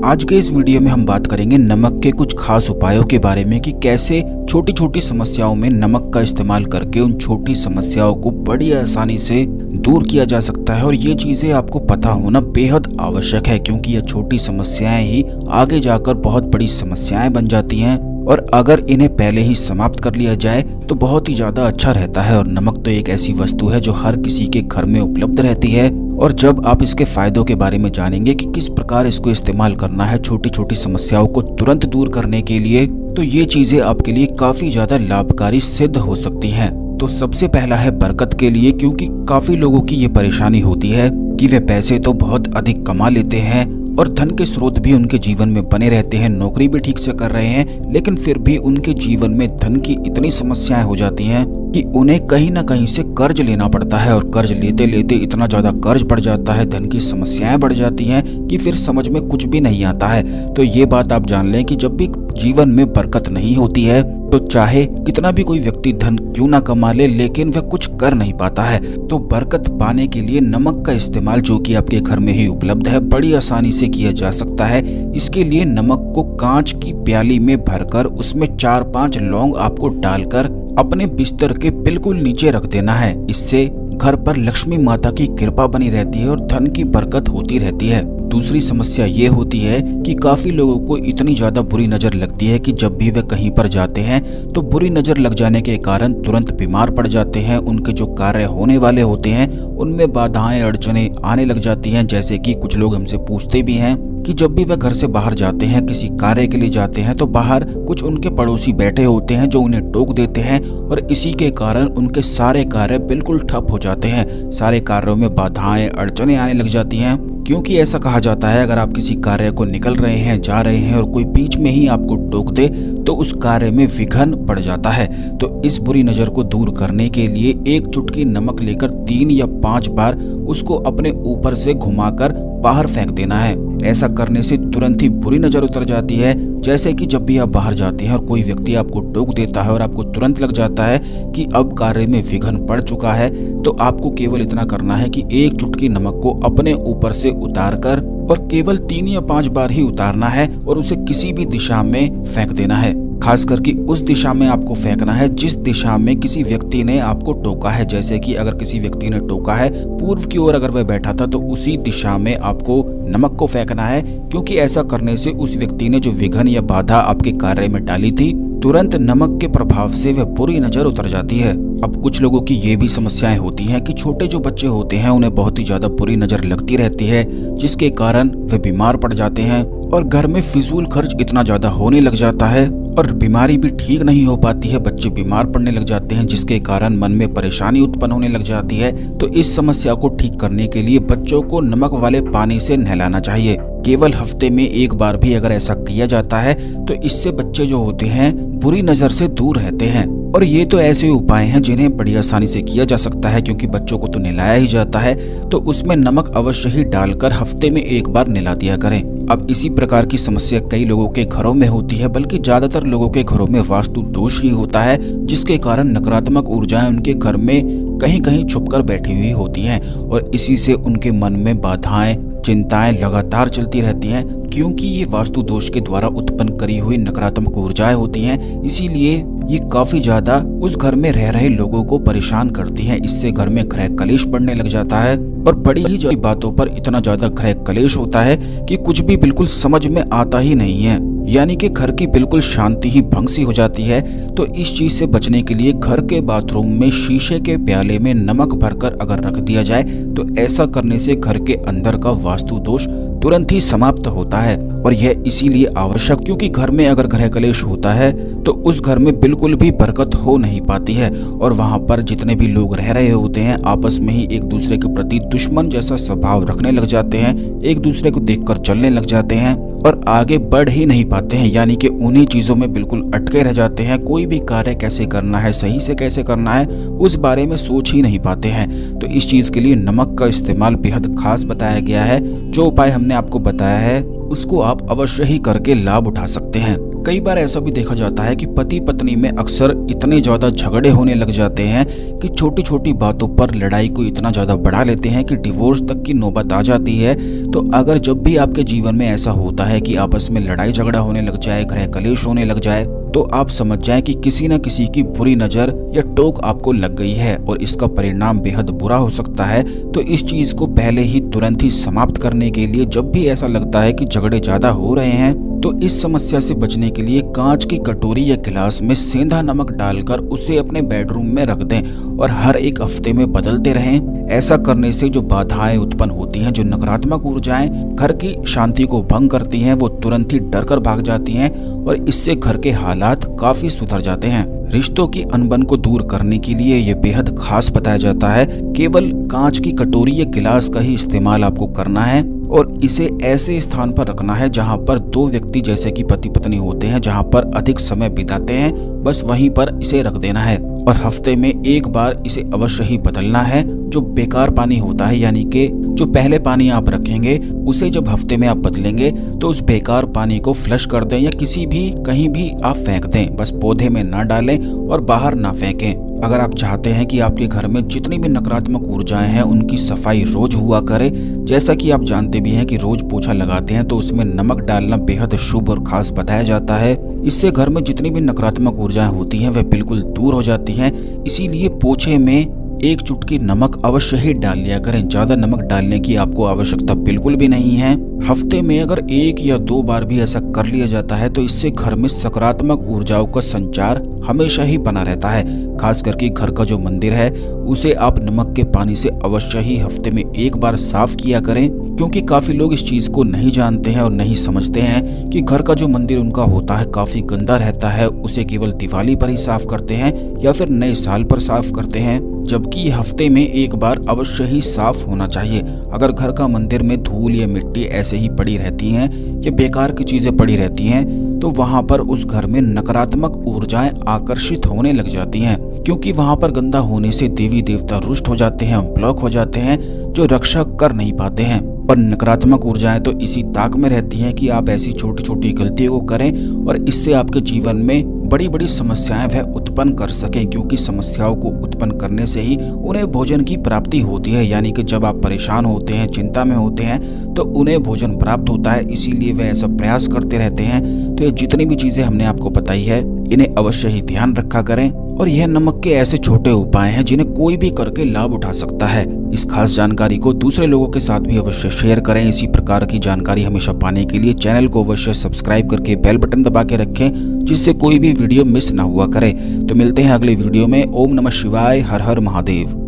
आज के इस वीडियो में हम बात करेंगे नमक के कुछ खास उपायों के बारे में कि कैसे छोटी छोटी समस्याओं में नमक का इस्तेमाल करके उन छोटी समस्याओं को बड़ी आसानी से दूर किया जा सकता है। और ये चीजें आपको पता होना बेहद आवश्यक है, क्योंकि ये छोटी समस्याएं ही आगे जाकर बहुत बड़ी समस्याएं बन जाती हैं और अगर इन्हें पहले ही समाप्त कर लिया जाए तो बहुत ही ज्यादा अच्छा रहता है। और नमक तो एक ऐसी वस्तु है जो हर किसी के घर में उपलब्ध रहती है, और जब आप इसके फायदों के बारे में जानेंगे कि किस प्रकार इसको इस्तेमाल करना है छोटी छोटी समस्याओं को तुरंत दूर करने के लिए, तो ये चीजें आपके लिए काफी ज्यादा लाभकारी सिद्ध हो सकती हैं। तो सबसे पहला है बरकत के लिए, क्योंकि काफी लोगों की ये परेशानी होती है कि वे पैसे तो बहुत अधिक कमा लेते हैं और धन के स्रोत भी उनके जीवन में बने रहते हैं, नौकरी भी ठीक से कर रहे हैं, लेकिन फिर भी उनके जीवन में धन की इतनी समस्याएं हो जाती हैं कि उन्हें कहीं ना कहीं से कर्ज लेना पड़ता है। और कर्ज लेते लेते इतना ज्यादा कर्ज बढ़ जाता है, धन की समस्याएं बढ़ जाती हैं कि फिर समझ में कुछ भी नहीं आता है। तो ये बात आप जान लें कि जब भी जीवन में बरकत नहीं होती है तो चाहे कितना भी कोई व्यक्ति धन क्यों ना कमा ले, लेकिन वह कुछ कर नहीं पाता है। तो बरकत पाने के लिए नमक का इस्तेमाल, जो कि आपके घर में ही उपलब्ध है, बड़ी आसानी से किया जा सकता है। इसके लिए नमक को कांच की प्याली में भरकर उसमें 4-5 लौंग आपको डालकर अपने बिस्तर के बिल्कुल नीचे रख देना है। इससे घर पर लक्ष्मी माता की कृपा बनी रहती है और धन की बरकत होती रहती है। दूसरी समस्या ये होती है कि काफी लोगों को इतनी ज्यादा बुरी नजर लगती है कि जब भी वे कहीं पर जाते हैं तो बुरी नजर लग जाने के कारण तुरंत बीमार पड़ जाते हैं। उनके जो कार्य होने वाले होते हैं उनमें बाधाएं अड़चने आने लग जाती हैं। जैसे कि कुछ लोग हमसे पूछते भी हैं कि जब भी वह घर से बाहर जाते हैं, किसी कार्य के लिए जाते हैं, तो बाहर कुछ उनके पड़ोसी बैठे होते हैं जो उन्हें टोक देते हैं और इसी के कारण उनके सारे कार्य बिल्कुल ठप हो जाते हैं। सारे कार्यों में बाधाएं अड़चने आने लग जाती हैं, क्योंकि ऐसा कहा जाता है अगर आप किसी कार्य को निकल रहे हैं, जा रहे हैं और कोई बीच में ही आपको टोक दे तो उस कार्य में विघ्न पड़ जाता है। तो इस बुरी नजर को दूर करने के लिए एक चुटकी नमक लेकर 3 या 5 बार उसको अपने ऊपर से घुमाकर बाहर फेंक देना है। ऐसा करने से तुरंत ही बुरी नजर उतर जाती है। जैसे कि जब भी आप बाहर जाते हैं और कोई व्यक्ति आपको टोक देता है और आपको तुरंत लग जाता है कि अब कार्य में विघ्न पड़ चुका है, तो आपको केवल इतना करना है कि एक चुटकी नमक को अपने ऊपर से उतारकर, और केवल 3 या 5 बार ही उतारना है और उसे किसी भी दिशा में फेंक देना है। खास करके उस दिशा में आपको फेंकना है जिस दिशा में किसी व्यक्ति ने आपको टोका है। जैसे कि अगर किसी व्यक्ति ने टोका है पूर्व की ओर अगर वह बैठा था तो उसी दिशा में आपको नमक को फेंकना है, क्योंकि ऐसा करने से उस व्यक्ति ने जो विघ्न या बाधा आपके कार्य में डाली थी, तुरंत नमक के प्रभाव से वह बुरी नजर उतर जाती है। अब कुछ लोगों की ये भी समस्याएं होती हैं कि छोटे जो बच्चे होते हैं उन्हें बहुत ही ज्यादा बुरी नजर लगती रहती है, जिसके कारण वे बीमार पड़ जाते हैं और घर में फिजूल खर्च इतना ज्यादा होने लग जाता है और बीमारी भी ठीक नहीं हो पाती है। बच्चे बीमार पड़ने लग जाते हैं, जिसके कारण मन में परेशानी उत्पन्न होने लग जाती है। तो इस समस्या को ठीक करने के लिए बच्चों को नमक वाले पानी से नहलाना चाहिए। केवल हफ्ते में 1 बार भी अगर ऐसा किया जाता है तो इससे बच्चे जो होते हैं बुरी नजर से दूर रहते हैं। और ये तो ऐसे उपाय हैं जिन्हें बड़ी आसानी से किया जा सकता है, क्योंकि बच्चों को तो नहलाया ही जाता है, तो उसमें नमक अवश्य ही डालकर हफ्ते में 1 बार नहला दिया करें। अब इसी प्रकार की समस्या कई लोगों के घरों में होती है, बल्कि ज्यादातर लोगों के घरों में वास्तु दोष ही होता है, जिसके कारण नकारात्मक ऊर्जाएं उनके घर में कहीं कहीं छुपकर बैठी हुई होती हैं और इसी से उनके मन में बाधाएं चिंताएं लगातार चलती रहती हैं, क्योंकि ये वास्तु दोष के द्वारा उत्पन्न करी हुई नकारात्मक ऊर्जाएं होती हैं। इसीलिए ये काफी ज्यादा उस घर में रह रहे लोगों को परेशान करती हैं। इससे घर में गृह कलेश बढ़ने लग जाता है और बड़ी ही ज्यादा बातों पर इतना ज्यादा गृह कलेश होता है कि कुछ भी बिल्कुल समझ में आता ही नहीं है, यानी कि घर की बिल्कुल शांति ही भंग सी हो जाती है। तो इस चीज से बचने के लिए घर के बाथरूम में शीशे के प्याले में नमक भरकर अगर रख दिया जाए तो ऐसा करने से घर के अंदर का वास्तु दोष तुरंत ही समाप्त होता है। और यह इसीलिए आवश्यक, क्योंकि घर में अगर गृह कलेश होता है तो उस घर में बिल्कुल भी बरकत हो नहीं पाती है और वहां पर जितने भी लोग रह रहे होते हैं आपस में ही एक दूसरे के प्रति दुश्मन जैसा स्वभाव रखने लग जाते हैं, एक दूसरे को देखकर चलने लग जाते हैं और आगे बढ़ ही नहीं पाते हैं, यानी कि उन्हीं चीजों में बिल्कुल अटके रह जाते हैं। कोई भी कार्य कैसे करना है, सही से कैसे करना है, उस बारे में सोच ही नहीं पाते हैं। तो इस चीज के लिए नमक का इस्तेमाल बेहद खास बताया गया है। जो उपाय हमने आपको बताया है उसको आप अवश्य ही करके लाभ उठा सकते हैं। कई बार ऐसा भी देखा जाता है कि पति पत्नी में अक्सर इतने ज्यादा झगड़े होने लग जाते हैं कि छोटी छोटी बातों पर लड़ाई को इतना ज्यादा बढ़ा लेते हैं कि डिवोर्स तक की नौबत आ जाती है। तो अगर जब भी आपके जीवन में ऐसा होता है कि आपस में लड़ाई झगड़ा होने लग जाए, गृह कलेश होने लग जाए, तो आप समझ जाएं कि किसी न किसी की बुरी नजर या टोक आपको लग गई है और इसका परिणाम बेहद बुरा हो सकता है। तो इस चीज को पहले ही तुरंत ही समाप्त करने के लिए जब भी ऐसा लगता है कि झगड़े ज्यादा हो रहे हैं, तो इस समस्या से बचने के लिए कांच की कटोरी या गिलास में सेंधा नमक डालकर उसे अपने बेडरूम में रख दें और हर एक हफ्ते में बदलते रहें। ऐसा करने से जो बाधाएं उत्पन्न होती हैं, जो नकारात्मक ऊर्जाएं घर की शांति को भंग करती हैं, वो तुरंत ही डर कर भाग जाती हैं और इससे घर के हालात काफी सुधर जाते हैं। रिश्तों की अनबन को दूर करने के लिए ये बेहद खास बताया जाता है। केवल कांच की कटोरी या गिलास का ही इस्तेमाल आपको करना है और इसे ऐसे स्थान पर रखना है जहां पर दो व्यक्ति जैसे कि पति पत्नी होते हैं, जहां पर अधिक समय बिताते हैं, बस वहीं पर इसे रख देना है और हफ्ते में एक बार इसे अवश्य ही बदलना है। जो बेकार पानी होता है, यानी कि जो पहले पानी आप रखेंगे उसे जब हफ्ते में आप बदलेंगे तो उस बेकार पानी को फ्लश कर दें या किसी भी कहीं भी आप फेंक दें, बस पौधे में ना डालें और बाहर ना फेंकें। अगर आप चाहते हैं कि आपके घर में जितनी भी नकारात्मक ऊर्जाएं हैं उनकी सफाई रोज हुआ करे, जैसा कि आप जानते भी हैं कि रोज पोछा लगाते हैं तो उसमें नमक डालना बेहद शुभ और खास बताया जाता है। इससे घर में जितनी भी नकारात्मक ऊर्जाएं होती हैं वह बिल्कुल दूर हो जाती हैं। इसीलिए पोछे में एक चुटकी नमक अवश्य ही डाल लिया करें। ज्यादा नमक डालने की आपको आवश्यकता बिल्कुल भी नहीं है। हफ्ते में अगर 1 या 2 बार भी ऐसा कर लिया जाता है तो इससे घर में सकारात्मक ऊर्जाओं का संचार हमेशा ही बना रहता है। खास करके घर का जो मंदिर है उसे आप नमक के पानी से अवश्य ही हफ्ते में 1 बार साफ किया करें, क्योंकि काफी लोग इस चीज को नहीं जानते हैं और नहीं समझते हैं कि घर का जो मंदिर उनका होता है काफी गंदा रहता है, उसे केवल दिवाली पर ही साफ करते हैं या फिर नए साल पर साफ करते हैं, जबकि हफ्ते में 1 बार अवश्य ही साफ होना चाहिए। अगर घर का मंदिर में धूल या मिट्टी ऐसे ही पड़ी रहती हैं या बेकार की चीजें पड़ी रहती हैं तो वहां पर उस घर में नकारात्मक ऊर्जाएं आकर्षित होने लग जाती हैं, क्योंकि वहां पर गंदा होने से देवी देवता रुष्ट हो जाते हैं, ब्लॉक हो जाते हैं, जो रक्षा कर नहीं पाते हैं। और नकारात्मक ऊर्जाएं तो इसी ताक में रहती हैं कि आप ऐसी छोटी छोटी गलतियों को करें और इससे आपके जीवन में बड़ी बड़ी समस्याएं वह उत्पन्न कर सकें, क्योंकि समस्याओं को उत्पन्न करने से ही उन्हें भोजन की प्राप्ति होती है। यानी कि जब आप परेशान होते हैं, चिंता में होते हैं तो उन्हें भोजन प्राप्त होता है, इसीलिए वे ऐसा प्रयास करते रहते हैं। तो ये जितनी भी चीजें हमने आपको बताई है इन्हें अवश्य ही ध्यान रखा करें और यह नमक के ऐसे छोटे उपाय हैं जिन्हें कोई भी करके लाभ उठा सकता है। इस खास जानकारी को दूसरे लोगों के साथ भी अवश्य शेयर करें। इसी प्रकार की जानकारी हमेशा पाने के लिए चैनल को अवश्य सब्सक्राइब करके बेल बटन दबा के रखें, जिससे कोई भी वीडियो मिस ना हुआ करे। तो मिलते हैं अगले वीडियो में। ओम नमः शिवाय, हर हर महादेव।